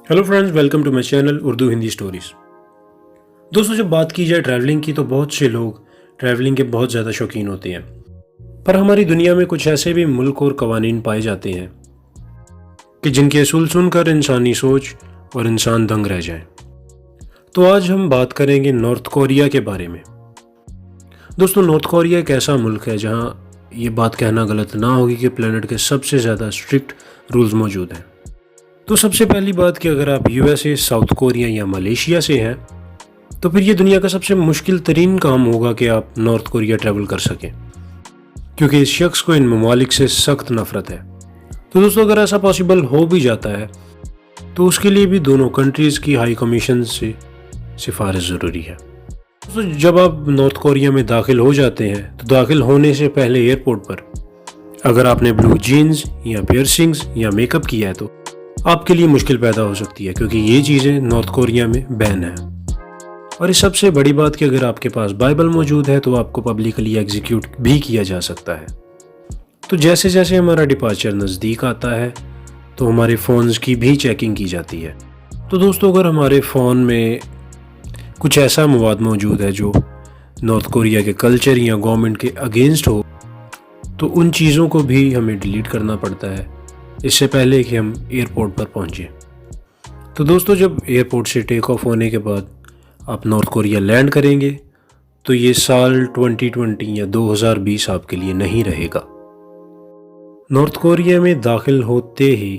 Hello friends, welcome to my channel Urdu Hindi stories. दोस्तों, जब बात की जाए ट्रैवलिंग की तो बहुत से लोग ट्रैवलिंग के बहुत ज़्यादा शौकीन होते हैं। पर हमारी दुनिया में कुछ ऐसे भी मुल्क और कवानीन पाए जाते हैं कि जिनके असूल सुनकर इंसानी सोच और इंसान दंग रह जाए। तो आज हम बात करेंगे नॉर्थ कोरिया के बारे में। दोस्तों, नॉर्थ कोरिया एक ऐसा मुल्क है जहाँ ये बात कहना गलत ना होगी कि प्लेनेट के सबसे ज़्यादा स्ट्रिक्ट रूल्स मौजूद हैं। तो सबसे पहली बात कि अगर आप यूएसए, साउथ कोरिया या मलेशिया से हैं तो फिर ये दुनिया का सबसे मुश्किल तरीन काम होगा कि आप नॉर्थ कोरिया ट्रैवल कर सकें, क्योंकि इस शख्स को इन ममालिक से सख्त नफरत है। तो दोस्तों, अगर ऐसा पॉसिबल हो भी जाता है तो उसके लिए भी दोनों कंट्रीज़ की हाई कमीशन से सिफारिश ज़रूरी है। तो जब आप नॉर्थ कोरिया में दाखिल हो जाते हैं तो दाखिल होने से पहले एयरपोर्ट पर अगर आपने ब्लू जीन्स या पियर्सिंग्स या मेकअप किया है तो आपके लिए मुश्किल पैदा हो सकती है, क्योंकि ये चीज़ें नॉर्थ कोरिया में बैन है। और इस सबसे बड़ी बात कि अगर आपके पास बाइबल मौजूद है तो आपको पब्लिकली एग्जीक्यूट भी किया जा सकता है। तो जैसे जैसे हमारा डिपार्चर नज़दीक आता है तो हमारे फ़ोन्स की भी चेकिंग की जाती है। तो दोस्तों, अगर हमारे फ़ोन में कुछ ऐसा मवाद मौजूद है जो नॉर्थ कोरिया के कल्चर या गवर्नमेंट के अगेंस्ट हो तो उन चीज़ों को भी हमें डिलीट करना पड़ता है इससे पहले कि हम एयरपोर्ट पर पहुंचे। तो दोस्तों, जब एयरपोर्ट से टेक ऑफ होने के बाद आप नॉर्थ कोरिया लैंड करेंगे तो ये साल 2020 या 2020 आपके लिए नहीं रहेगा। नॉर्थ कोरिया में दाखिल होते ही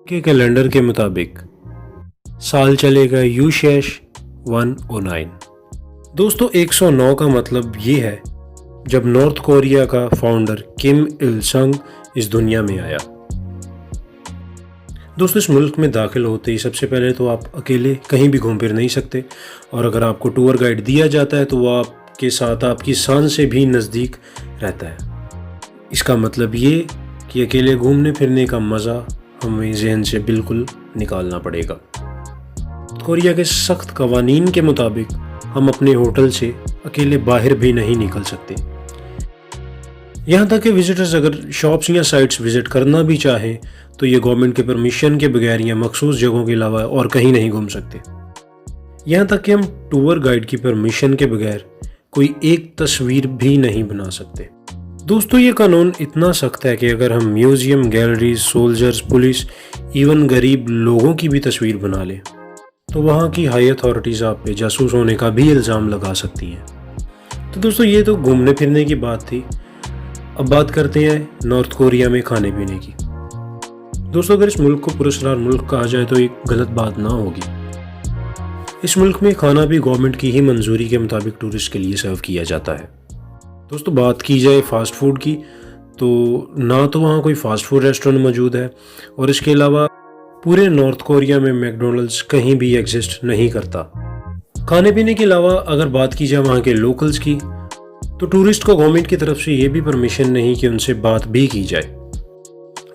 के कैलेंडर के मुताबिक साल चलेगा यूशेश 109। दोस्तों, 109 का मतलब ये है जब नॉर्थ कोरिया का फाउंडर किम इल संग इस दुनिया में आया। दोस्तों, इस मुल्क में दाखिल होते ही सबसे पहले तो आप अकेले कहीं भी घूम फिर नहीं सकते, और अगर आपको टूर गाइड दिया जाता है तो वो आपके साथ आपकी शान से भी नज़दीक रहता है। इसका मतलब ये कि अकेले घूमने फिरने का मज़ा हमें जहन से बिल्कुल निकालना पड़ेगा। कोरिया के सख्त कवानीन के मुताबिक हम अपने होटल से अकेले बाहर भी नहीं निकल सकते। यहाँ तक कि विजिटर्स अगर शॉप्स या साइट्स विजिट करना भी चाहें तो ये गवर्नमेंट के परमिशन के बगैर या मखसूस जगहों के अलावा और कहीं नहीं घूम सकते। यहाँ तक कि हम टूर गाइड की परमिशन के बगैर कोई एक तस्वीर भी नहीं बना सकते। दोस्तों, ये कानून इतना सख्त है कि अगर हम museum, galleries, soldiers, police, even गरीब लोगों की भी तस्वीर बना लें तो वहाँ की हाई अथॉरिटीज़ आप पे जासूस होने का भी इल्ज़ाम लगा सकती हैं। तो दोस्तों, ये तो घूमने फिरने की बात थी। अब बात करते हैं नॉर्थ कोरिया में खाने पीने की। दोस्तों, अगर इस मुल्क को पुरस्कार मुल्क कहा जाए तो एक गलत बात ना होगी। इस मुल्क में खाना भी गवर्नमेंट की ही मंजूरी के मुताबिक टूरिस्ट के लिए सर्व किया जाता है। दोस्तों, बात की जाए फास्ट फूड की तो ना तो वहाँ कोई फास्ट फूड रेस्टोरेंट मौजूद है, और इसके अलावा पूरे नॉर्थ कोरिया में मैकडोनल्ड्स कहीं भी एग्जिस्ट नहीं करता। खाने पीने के अलावा अगर बात की जाए वहाँ के लोकल्स की तो टूरिस्ट को गवर्नमेंट की तरफ से ये भी परमिशन नहीं कि उनसे बात भी की जाए।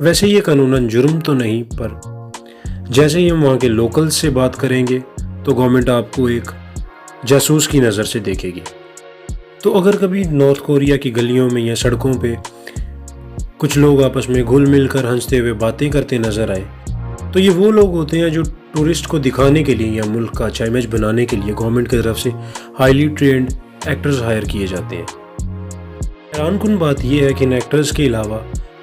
वैसे ये कानूनन जुर्म तो नहीं, पर जैसे ही हम वहाँ के लोकल्स से बात करेंगे तो गवर्नमेंट आपको एक जासूस की नज़र से देखेगी। तो अगर कभी नॉर्थ कोरिया की गलियों में या सड़कों पे कुछ लोग आपस में घुल मिल कर हंसते हुए बातें करते नज़र आए तो ये वो लोग होते हैं जो टूरिस्ट को दिखाने के लिए या मुल्क का अच्छा इमेज बनाने के लिए गवर्नमेंट की तरफ से हाईली ट्रेंड एक्टर्स हायर किए जाते हैं। हैरानकुन बात यह है कि इन एक्टर्स के अलावा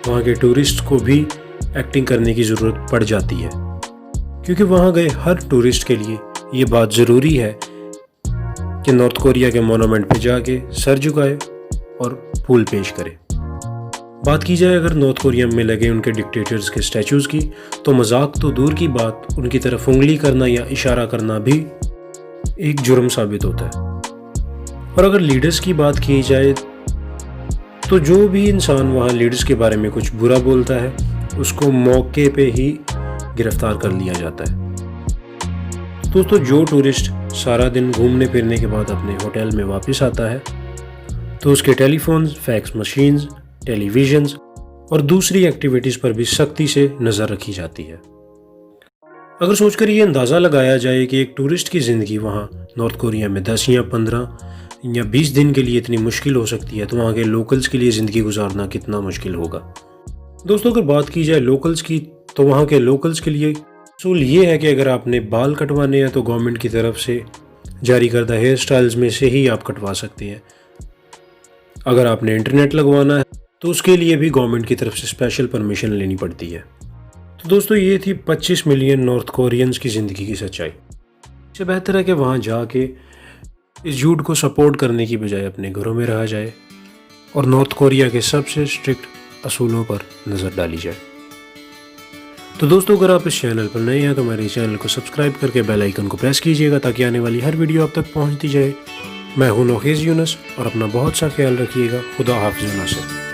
वहाँ के टूरिस्ट को भी एक्टिंग करने की ज़रूरत पड़ जाती है, क्योंकि वहाँ गए हर टूरिस्ट के लिए ये बात ज़रूरी है कि नॉर्थ कोरिया के मोनूमेंट पे जाके सर झुकाए और फूल पेश करे। बात की जाए अगर नॉर्थ कोरिया में लगे उनके डिक्टेटर्स के स्टैचूज़ की तो मजाक तो दूर की बात, उनकी तरफ उंगली करना या इशारा करना भी एक जुर्म साबित होता है। और अगर लीडर्स की बात की जाए तो जो भी इंसान वहाँ लीडर्स के बारे में कुछ बुरा बोलता है उसको मौके पे ही गिरफ्तार कर लिया जाता है। दोस्तों, जो टूरिस्ट सारा दिन घूमने फिरने के बाद अपने होटल में वापस आता है तो उसके टेलीफोन्स, फैक्स मशीन्स, टेलीविजन्स और दूसरी एक्टिविटीज़ पर भी सख्ती से नज़र रखी जाती है। अगर सोचकर ये अंदाज़ा लगाया जाए कि एक टूरिस्ट की ज़िंदगी वहाँ नॉर्थ कोरिया में 10 या 15 या 20 दिन के लिए इतनी मुश्किल हो सकती है तो वहाँ के लोकल्स के लिए ज़िंदगी गुजारना कितना मुश्किल होगा। दोस्तों, अगर बात की जाए लोकल्स की तो वहाँ के लोकल्स के लिए असूल ये है कि अगर आपने बाल कटवाने हैं तो गवर्नमेंट की तरफ से जारी करदा हेयर स्टाइल्स में से ही आप कटवा सकते हैं। अगर आपने इंटरनेट लगवाना है तो उसके लिए भी गवर्नमेंट की तरफ से स्पेशल परमिशन लेनी पड़ती है। तो दोस्तों ये थी 25 मिलियन नॉर्थ कोरियंस की ज़िंदगी की सच्चाई। इससे बेहतर है कि वहाँ जाके इस झूठ को सपोर्ट करने की बजाय अपने घरों में रहा जाए और नॉर्थ कोरिया के सबसे स्ट्रिक्ट असूलों पर नज़र डाली जाए। तो दोस्तों अगर आप इस चैनल पर नए हैं तो हमारे चैनल को सब्सक्राइब करके बेल आइकन को प्रेस कीजिएगा ताकि आने वाली हर वीडियो आप तक पहुंचती जाए। मैं हूं नौखेज़ यूनुस और अपना बहुत सा ख्याल रखिएगा। खुदा हाफिज़ नासिर।